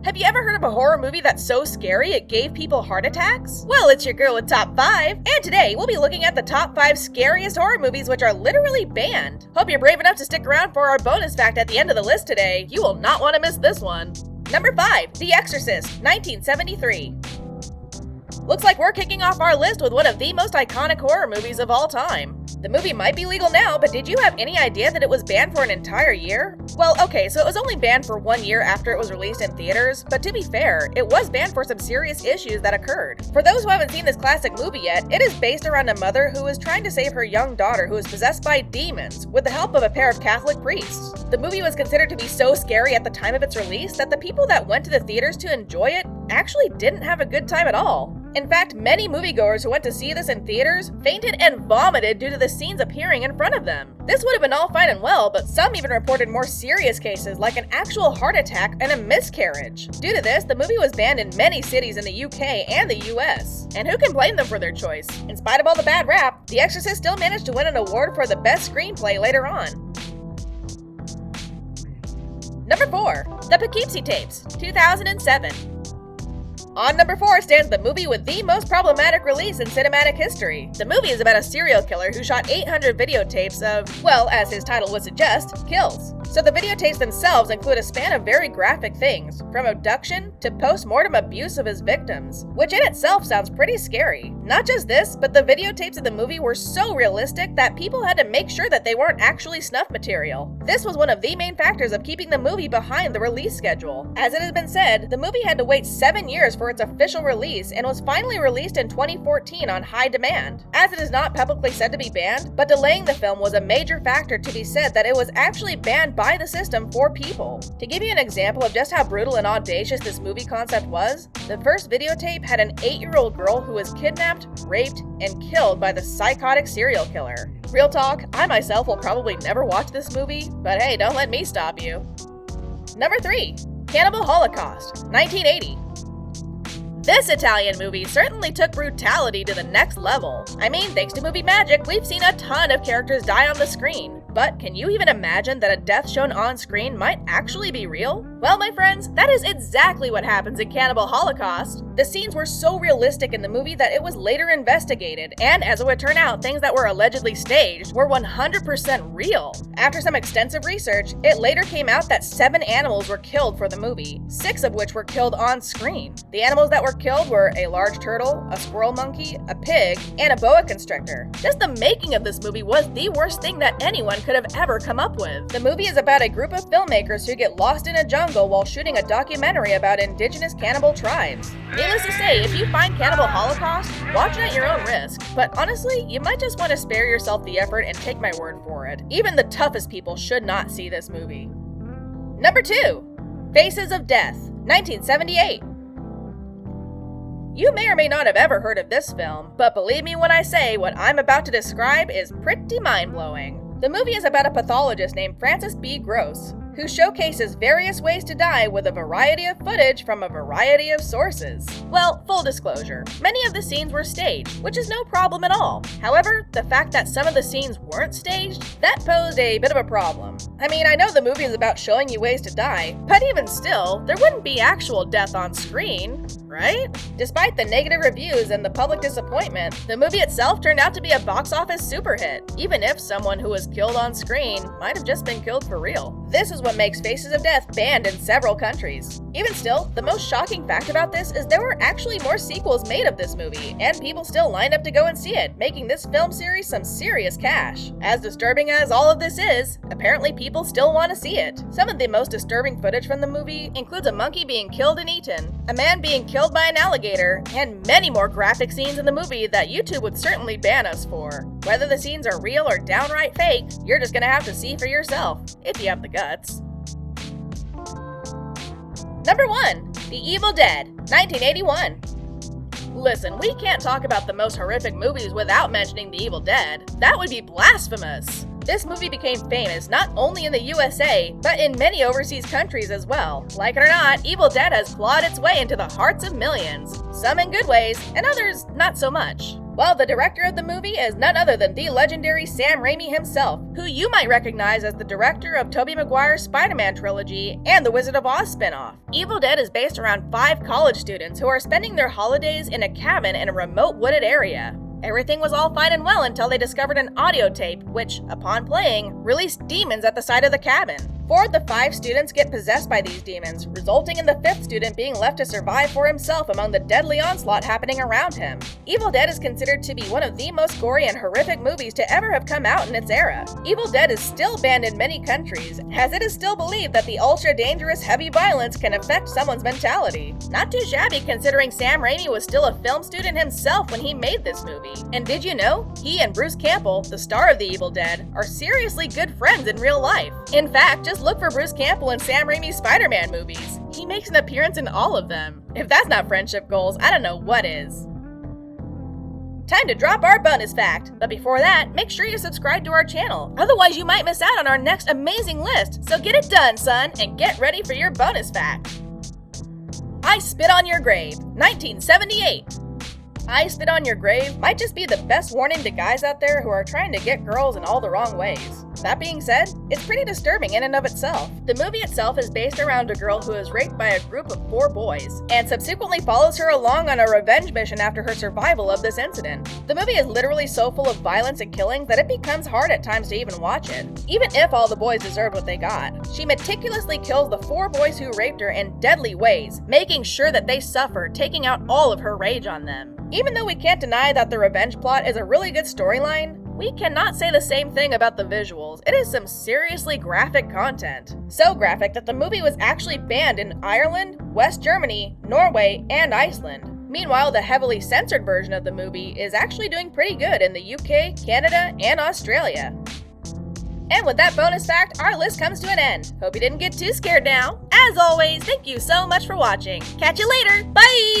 Have you ever heard of a horror movie that's so scary it gave people heart attacks? Well, it's your girl with Top 5, and today we'll be looking at the top 5 scariest horror movies which are literally banned. Hope you're brave enough to stick around for our bonus fact at the end of the list today. You will not want to miss this one. Number 5, The Exorcist, 1973. Looks like we're kicking off our list with one of the most iconic horror movies of all time. The movie might be legal now, but did you have any idea that it was banned for an entire year? Well, okay, so it was only banned for 1 year after it was released in theaters, but to be fair, it was banned for some serious issues that occurred. For those who haven't seen this classic movie yet, it is based around a mother who is trying to save her young daughter who is possessed by demons with the help of a pair of Catholic priests. The movie was considered to be so scary at the time of its release that the people that went to the theaters to enjoy it actually didn't have a good time at all. In fact, many moviegoers who went to see this in theaters fainted and vomited due to the scenes appearing in front of them. This would have been all fine and well, but some even reported more serious cases like an actual heart attack and a miscarriage. Due to this, the movie was banned in many cities in the UK and the US. And who can blame them for their choice? In spite of all the bad rap, The Exorcist still managed to win an award for the best screenplay later on. Number 4, The Poughkeepsie Tapes, 2007. On number 4 stands the movie with the most problematic release in cinematic history. The movie is about a serial killer who shot 800 videotapes of, well, as his title would suggest, kills. So the videotapes themselves include a span of very graphic things, from abduction to post-mortem abuse of his victims, which in itself sounds pretty scary. Not just this, but the videotapes of the movie were so realistic that people had to make sure that they weren't actually snuff material. This was one of the main factors of keeping the movie behind the release schedule. As it has been said, the movie had to wait 7 years for its official release and was finally released in 2014 on high demand. As it is not publicly said to be banned, but delaying the film was a major factor to be said that it was actually banned by the system for people. To give you an example of just how brutal and audacious this movie concept was, the first videotape had an 8-year-old girl who was kidnapped, raped, and killed by the psychotic serial killer. Real talk, I myself will probably never watch this movie, but hey, don't let me stop you. Number 3, Cannibal Holocaust, 1980. This Italian movie certainly took brutality to the next level. I mean, thanks to movie magic, we've seen a ton of characters die on the screen. But can you even imagine that a death shown on screen might actually be real? Well, my friends, that is exactly what happens in Cannibal Holocaust. The scenes were so realistic in the movie that it was later investigated, and as it would turn out, things that were allegedly staged were 100% real. After some extensive research, it later came out that 7 animals were killed for the movie, 6 of which were killed on screen. The animals that were killed were a large turtle, a squirrel monkey, a pig, and a boa constrictor. Just the making of this movie was the worst thing that anyone could have ever come up with. The movie is about a group of filmmakers who get lost in a jungle while shooting a documentary about indigenous cannibal tribes. Needless to say, if you find Cannibal Holocaust, watch it at your own risk. But honestly, you might just want to spare yourself the effort and take my word for it. Even the toughest people should not see this movie. Number 2, Faces of Death, 1978. You may or may not have ever heard of this film, but believe me when I say what I'm about to describe is pretty mind-blowing. The movie is about a pathologist named Francis B. Gross, who showcases various ways to die with a variety of footage from a variety of sources. Well, full disclosure, many of the scenes were staged, which is no problem at all. However, the fact that some of the scenes weren't staged, that posed a bit of a problem. I mean, I know the movie is about showing you ways to die, but even still, there wouldn't be actual death on screen, right? Despite the negative reviews and the public disappointment, the movie itself turned out to be a box office super hit, even if someone who was killed on screen might have just been killed for real. This is what makes Faces of Death banned in several countries. Even still, the most shocking fact about this is there were actually more sequels made of this movie, and people still lined up to go and see it, making this film series some serious cash. As disturbing as all of this is, apparently people still want to see it. Some of the most disturbing footage from the movie includes a monkey being killed and eaten, a man being killed by an alligator, and many more graphic scenes in the movie that YouTube would certainly ban us for. Whether the scenes are real or downright fake, you're just gonna have to see for yourself, if you have the guts. Number 1, The Evil Dead, 1981. Listen, we can't talk about the most horrific movies without mentioning The Evil Dead. That would be blasphemous. This movie became famous not only in the USA, but in many overseas countries as well. Like it or not, Evil Dead has clawed its way into the hearts of millions, some in good ways, and others not so much. Well, the director of the movie is none other than the legendary Sam Raimi himself, who you might recognize as the director of Tobey Maguire's Spider-Man trilogy and the Wizard of Oz spin-off. Evil Dead is based around 5 college students who are spending their holidays in a cabin in a remote wooded area. Everything was all fine and well until they discovered an audio tape, which, upon playing, released demons at the side of the cabin. 4 of the 5 students get possessed by these demons, resulting in the 5th student being left to survive for himself among the deadly onslaught happening around him. Evil Dead is considered to be one of the most gory and horrific movies to ever have come out in its era. Evil Dead is still banned in many countries, as it is still believed that the ultra-dangerous heavy violence can affect someone's mentality. Not too shabby considering Sam Raimi was still a film student himself when he made this movie. And did you know? He and Bruce Campbell, the star of the Evil Dead, are seriously good friends in real life. In fact, just look for Bruce Campbell in Sam Raimi's Spider-Man movies. He makes an appearance in all of them. If that's not friendship goals, I don't know what is. Time to drop our bonus fact, but before that, make sure you subscribe to our channel, otherwise you might miss out on our next amazing list, so get it done, son, and get ready for your bonus fact. I Spit on Your Grave, 1978. I Spit on Your Grave might just be the best warning to guys out there who are trying to get girls in all the wrong ways. That being said, it's pretty disturbing in and of itself. The movie itself is based around a girl who is raped by a group of 4 boys, and subsequently follows her along on a revenge mission after her survival of this incident. The movie is literally so full of violence and killing that it becomes hard at times to even watch it, even if all the boys deserved what they got. She meticulously kills the 4 boys who raped her in deadly ways, making sure that they suffer, taking out all of her rage on them. Even though we can't deny that the revenge plot is a really good storyline, we cannot say the same thing about the visuals. It is some seriously graphic content. So graphic that the movie was actually banned in Ireland, West Germany, Norway, and Iceland. Meanwhile, the heavily censored version of the movie is actually doing pretty good in the UK, Canada, and Australia. And with that bonus fact, our list comes to an end. Hope you didn't get too scared now. As always, thank you so much for watching. Catch you later. Bye!